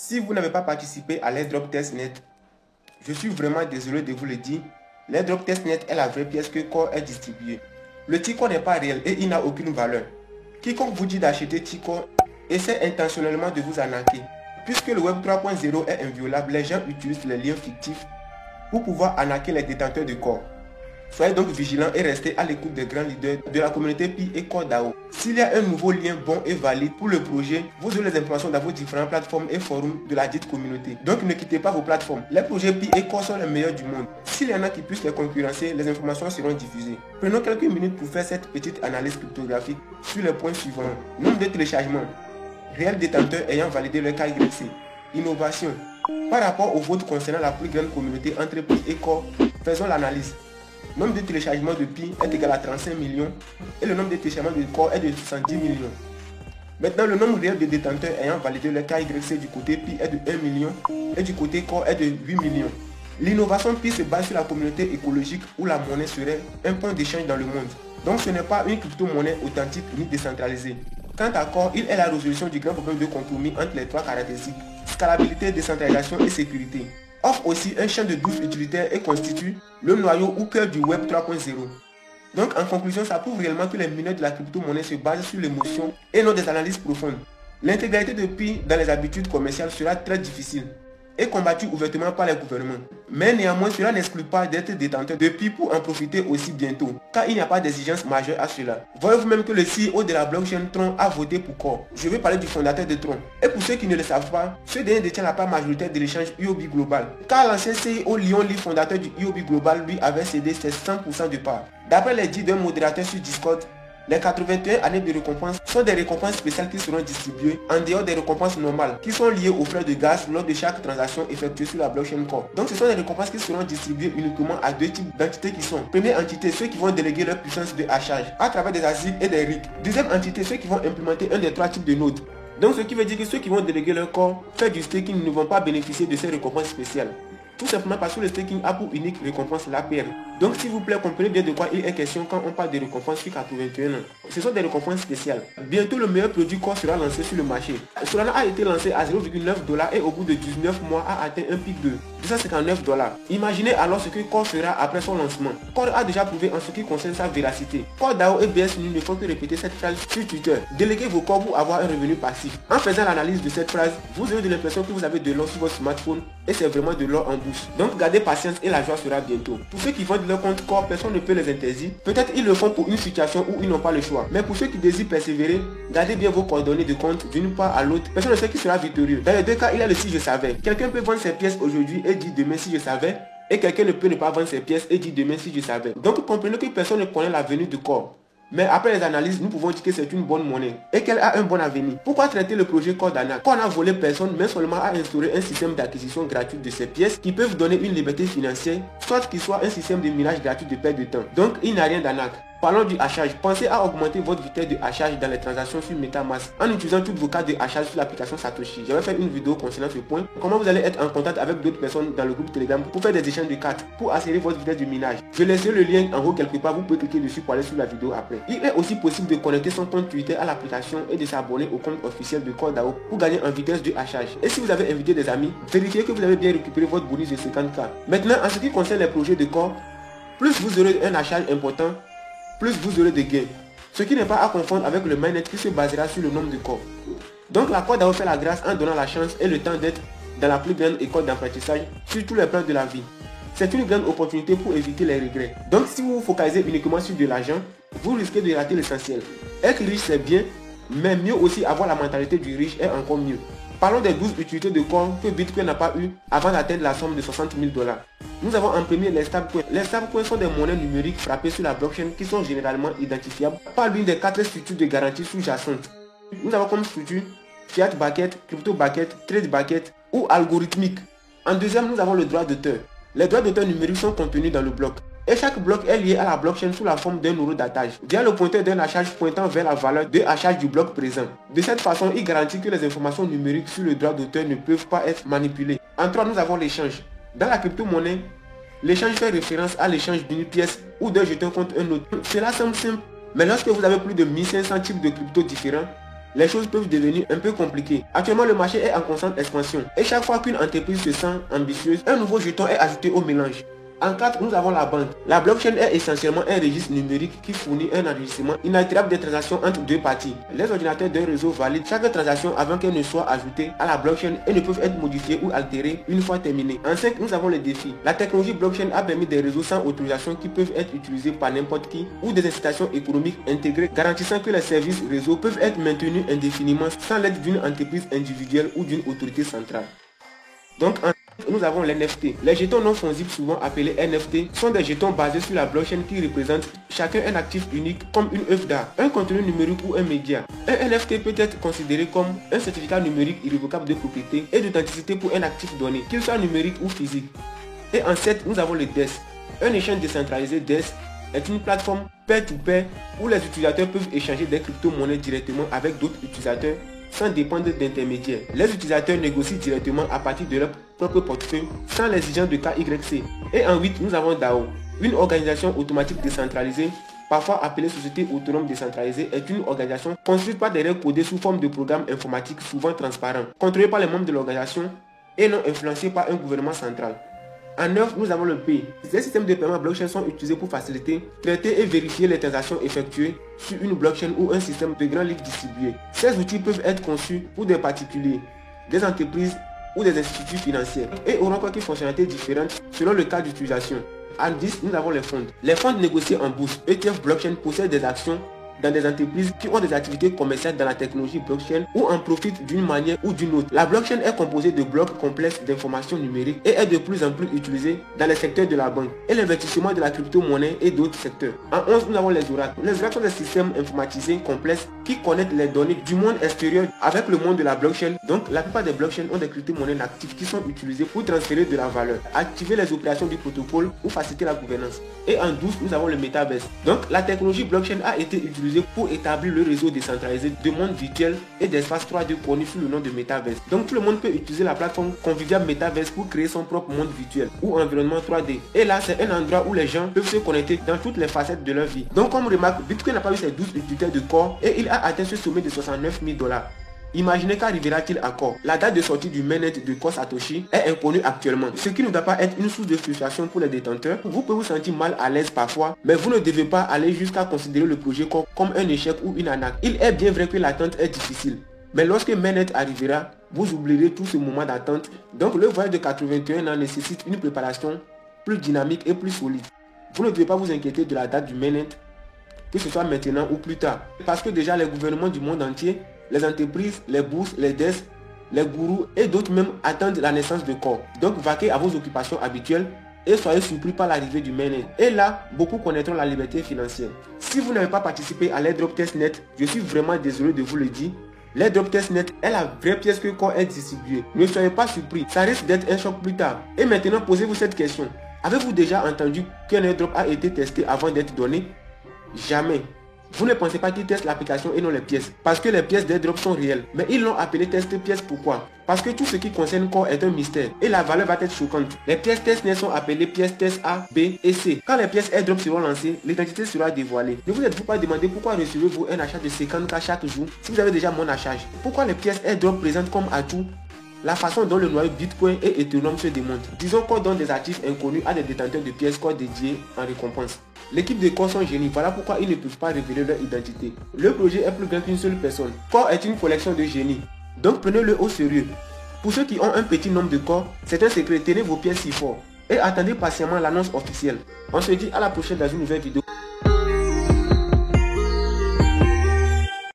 Si vous n'avez pas participé à l'airdrop testnet, je suis vraiment désolé de vous le dire, l'airdrop testnet est la vraie pièce que Core est distribuée. Le T-Core n'est pas réel et il n'a aucune valeur. Quiconque vous dit d'acheter T-Core essaie intentionnellement de vous arnaquer. Puisque le Web 3.0 est inviolable, les gens utilisent les liens fictifs pour pouvoir arnaquer les détenteurs de Core. Soyez donc vigilants et restez à l'écoute des grands leaders de la communauté Pi et Core DAO. S'il y a un nouveau lien bon et valide pour le projet, vous aurez les informations dans vos différentes plateformes et forums de la dite communauté. Donc ne quittez pas vos plateformes. Les projets Pi et Core sont les meilleurs du monde. S'il y en a qui puissent les concurrencer, les informations seront diffusées. Prenons quelques minutes pour faire cette petite analyse cryptographique sur les points suivants. Nombre de téléchargements. Réels détenteurs ayant validé leur KYC. Innovation. Par rapport au vote concernant la plus grande communauté entre Pi et Core, faisons l'analyse. Nombre de téléchargements de Pi est égal à 35 millions et le nombre de téléchargements de Core est de 70 millions. Maintenant, le nombre réel de détenteurs ayant validé le KYC du côté Pi est de 1 million et du côté Core est de 8 millions. L'innovation Pi se base sur la communauté écologique où la monnaie serait un point d'échange dans le monde. Donc ce n'est pas une crypto-monnaie authentique ni décentralisée. Quant à Core, il est la résolution du grand problème de compromis entre les trois caractéristiques, scalabilité, décentralisation et sécurité. Offre aussi un champ de 12 utilitaires et constitue le noyau ou cœur du Web 3.0. Donc en conclusion, ça prouve réellement que les mineurs de la crypto-monnaie se basent sur l'émotion et non des analyses profondes. L'intégralité de Pi dans les habitudes commerciales sera très difficile et combattue ouvertement par les gouvernements. Mais néanmoins, cela n'exclut pas d'être détenteur de Pi pour en profiter aussi bientôt, car il n'y a pas d'exigence majeure à cela. Voyez-vous même que le CEO de la blockchain Tron a voté pour Core. Je vais parler du fondateur de Tron. Et pour ceux qui ne le savent pas, ce dernier détient la part majoritaire de l'échange IOB Global, car l'ancien CEO Leon Lee, fondateur du IOB Global, lui avait cédé ses 100% de part. D'après les dires d'un modérateur sur Discord, les 81 années de récompense sont des récompenses spéciales qui seront distribuées en dehors des récompenses normales qui sont liées aux frais de gaz lors de chaque transaction effectuée sur la blockchain Core. Donc ce sont des récompenses qui seront distribuées uniquement à deux types d'entités qui sont: première entité, ceux qui vont déléguer leur puissance de hachage à travers des ASIC et des RIC. Deuxième entité, ceux qui vont implémenter un des trois types de nodes. Donc ce qui veut dire que ceux qui vont déléguer leur Core, faire du staking, ne vont pas bénéficier de ces récompenses spéciales. Tout simplement parce que le staking a pour unique récompense l'APR. Donc s'il vous plaît, comprenez bien de quoi il est question quand on parle de récompenses sur 81 ans. Ce sont des récompenses spéciales. Bientôt le meilleur produit Core sera lancé sur le marché. Solana a été lancé à 0,9$ et au bout de 19 mois a atteint un pic de $259. Imaginez alors ce que Core fera après son lancement. Core a déjà prouvé en ce qui concerne sa véracité. Core DAO et BSNU ne font que répéter cette phrase sur Twitter. Déléguez vos Core pour avoir un revenu passif. En faisant l'analyse de cette phrase, vous aurez de l'impression que vous avez de l'or sur votre smartphone et c'est vraiment de l'or en bouche. Donc gardez patience et la joie sera bientôt. Pour ceux qui vendent leur compte Core, personne ne peut les interdire. Peut-être ils le font pour une situation où ils n'ont pas le choix. Mais pour ceux qui désirent persévérer, gardez bien vos coordonnées de compte d'une part à l'autre. Personne ne sait qui sera victorieux. Dans les deux cas, il y a le si je savais. Quelqu'un peut vendre ses pièces aujourd'hui et dire demain si je savais. Et quelqu'un ne peut ne pas vendre ses pièces et dire demain si je savais. Donc comprenez que personne ne connaît l'avenir de Core. Mais après les analyses, nous pouvons dire que c'est une bonne monnaie et qu'elle a un bon avenir. Pourquoi traiter le projet Core d'arnaque? Core n'a volé personne, mais seulement a instauré un système d'acquisition gratuite de ces pièces qui peuvent donner une liberté financière, soit qu'il soit un système de minage gratuit de perte de temps. Donc il n'y a rien d'arnaque. Parlons du hachage. Pensez à augmenter votre vitesse de hachage dans les transactions sur MetaMask en utilisant toutes vos cartes de hachage sur l'application Satoshi. J'avais fait une vidéo concernant ce point. Comment vous allez être en contact avec d'autres personnes dans le groupe Telegram pour faire des échanges de cartes, pour accélérer votre vitesse de minage. Je laisserai le lien en haut quelque part, vous pouvez cliquer dessus pour aller sur la vidéo après. Il est aussi possible de connecter son compte Twitter à l'application et de s'abonner au compte officiel de Core DAO pour gagner en vitesse de hachage. Et si vous avez invité des amis, vérifiez que vous avez bien récupéré votre bonus de 50K. Maintenant, en ce qui concerne les projets de Core, plus vous aurez un hachage important, plus vous aurez de gains. Ce qui n'est pas à confondre avec le mainnet qui se basera sur le nombre de corps. Donc la Core DAO fait la grâce en donnant la chance et le temps d'être dans la plus grande école d'apprentissage sur tous les plans de la vie. C'est une grande opportunité pour éviter les regrets. Donc si vous vous focalisez uniquement sur de l'argent, vous risquez de rater l'essentiel. Être riche c'est bien, mais mieux aussi avoir la mentalité du riche est encore mieux. Parlons des 12 utilités de Core que Bitcoin n'a pas eu avant d'atteindre la somme de $60 000. Nous avons en premier les stablecoins. Les stablecoins sont des monnaies numériques frappées sur la blockchain qui sont généralement identifiables par l'une des 4 structures de garantie sous-jacentes. Nous avons comme structure Fiat Bucket, Crypto Bucket, Trade Bucket ou algorithmique. En deuxième, nous avons le droit d'auteur. Les droits d'auteur numériques sont contenus dans le bloc. Et chaque bloc est lié à la blockchain sous la forme d'un euro d'attache, via le pointeur d'un hachage pointant vers la valeur de hachage du bloc présent. De cette façon, il garantit que les informations numériques sur le droit d'auteur ne peuvent pas être manipulées. En 3, nous avons l'échange. Dans la crypto-monnaie, l'échange fait référence à l'échange d'une pièce ou d'un jeton contre un autre. Cela semble simple, mais lorsque vous avez plus de 1500 types de crypto différents, les choses peuvent devenir un peu compliquées. Actuellement, le marché est en constante expansion et chaque fois qu'une entreprise se sent ambitieuse, un nouveau jeton est ajouté au mélange. En 4, nous avons la banque. La blockchain est essentiellement un registre numérique qui fournit un enregistrement inaltérable des transactions entre deux parties. Les ordinateurs d'un réseau valident chaque transaction avant qu'elle ne soit ajoutée à la blockchain et ne peuvent être modifiées ou altérées une fois terminées. En 5, nous avons les défis. La technologie blockchain a permis des réseaux sans autorisation qui peuvent être utilisés par n'importe qui ou des incitations économiques intégrées garantissant que les services réseau peuvent être maintenus indéfiniment sans l'aide d'une entreprise individuelle ou d'une autorité centrale. Donc nous avons les NFT. Les jetons non fongibles, souvent appelés NFT, sont des jetons basés sur la blockchain qui représentent chacun un actif unique comme une œuvre d'art, un contenu numérique ou un média. Un NFT peut être considéré comme un certificat numérique irrévocable de propriété et d'authenticité pour un actif donné, qu'il soit numérique ou physique. Et en 7, nous avons le DES. Un échange décentralisé DES est une plateforme peer-to-peer où les utilisateurs peuvent échanger des crypto-monnaies directement avec d'autres utilisateurs sans dépendre d'intermédiaires. Les utilisateurs négocient directement à partir de leur propre portefeuille sans l'exigence de KYC. Et en 8, nous avons DAO. Une organisation automatique décentralisée, parfois appelée société autonome décentralisée, est une organisation construite par des règles codées sous forme de programmes informatiques souvent transparents, contrôlés par les membres de l'organisation et non influencés par un gouvernement central. En 9, nous avons le Pay. Ces systèmes de paiement blockchain sont utilisés pour faciliter, traiter et vérifier les transactions effectuées sur une blockchain ou un système de grands livres distribués. Ces outils peuvent être conçus pour des particuliers, des entreprises ou des instituts financiers et auront quelques fonctionnalités différentes selon le cas d'utilisation. En 10, nous avons les fonds. Les fonds négociés en bourse, ETF blockchain, possèdent des actions dans des entreprises qui ont des activités commerciales dans la technologie blockchain ou en profitent d'une manière ou d'une autre. La blockchain est composée de blocs complexes d'informations numériques et est de plus en plus utilisée dans les secteurs de la banque et l'investissement de la crypto-monnaie et d'autres secteurs. En 11, nous avons les oracles. Les oracles sont des systèmes informatisés complexes qui connectent les données du monde extérieur avec le monde de la blockchain. Donc la plupart des blockchains ont des crypto-monnaies actives qui sont utilisées pour transférer de la valeur, activer les opérations du protocole ou faciliter la gouvernance. Et en 12, nous avons le Metaverse. Donc la technologie blockchain a été utilisée pour établir le réseau décentralisé de mondes virtuels et d'espaces 3D connus sous le nom de Metaverse. Donc tout le monde peut utiliser la plateforme conviviale Metaverse pour créer son propre monde virtuel ou environnement 3D. Et là, c'est un endroit où les gens peuvent se connecter dans toutes les facettes de leur vie. Donc comme remarque, Bitcoin n'a pas eu ses 12 utilitaires de corps et il a atteint ce sommet de 69 000 $. Imaginez qu'arrivera-t-il à corps. La date de sortie du mainnet de Core Satoshi est inconnue actuellement, ce qui ne doit pas être une source de frustration pour les détenteurs. Vous pouvez vous sentir mal à l'aise parfois, mais vous ne devez pas aller jusqu'à considérer le projet Core comme un échec ou une arnaque. Il est bien vrai que l'attente est difficile, mais lorsque mainnet arrivera, vous oublierez tout ce moment d'attente. Donc le voyage de 81 ans nécessite une préparation plus dynamique et plus solide. Vous ne devez pas vous inquiéter de la date du mainnet, que ce soit maintenant ou plus tard, parce que déjà les gouvernements du monde entier, les entreprises, les bourses, les desks, les gourous et d'autres même attendent la naissance de corps. Donc vaquez à vos occupations habituelles et soyez surpris par l'arrivée du mainnet. Et là, beaucoup connaîtront la liberté financière. Si vous n'avez pas participé à l'airdrop testnet, je suis vraiment désolé de vous le dire. L'airdrop testnet est la vraie pièce que Core est distribuée. Ne soyez pas surpris, ça risque d'être un choc plus tard. Et maintenant, posez-vous cette question. Avez-vous déjà entendu qu'un airdrop a été testé avant d'être donné? Jamais. Vous ne pensez pas qu'ils testent l'application et non les pièces, parce que les pièces d'airdrop sont réelles. Mais ils l'ont appelé test pièce. Pourquoi? Parce que tout ce qui concerne Core est un mystère et la valeur va être choquante. Les pièces testnet sont appelées pièces test A, B et C. Quand les pièces airdrop seront lancées, l'identité sera dévoilée. Ne vous êtes-vous pas demandé pourquoi recevez-vous un achat de 50K chaque jour si vous avez déjà mon achat? Pourquoi les pièces airdrop présentent comme atout la façon dont le noyau Bitcoin et Ethereum se démontre? Disons qu'on donne des actifs inconnus à des détenteurs de pièces Core dédiés en récompense. L'équipe de Core sont génies, voilà pourquoi ils ne peuvent pas révéler leur identité. Le projet est plus grand qu'une seule personne. Core est une collection de génies, donc prenez-le au sérieux. Pour ceux qui ont un petit nombre de corps, c'est un secret, tenez vos pièces si fort et attendez patiemment l'annonce officielle. On se dit à la prochaine dans une nouvelle vidéo.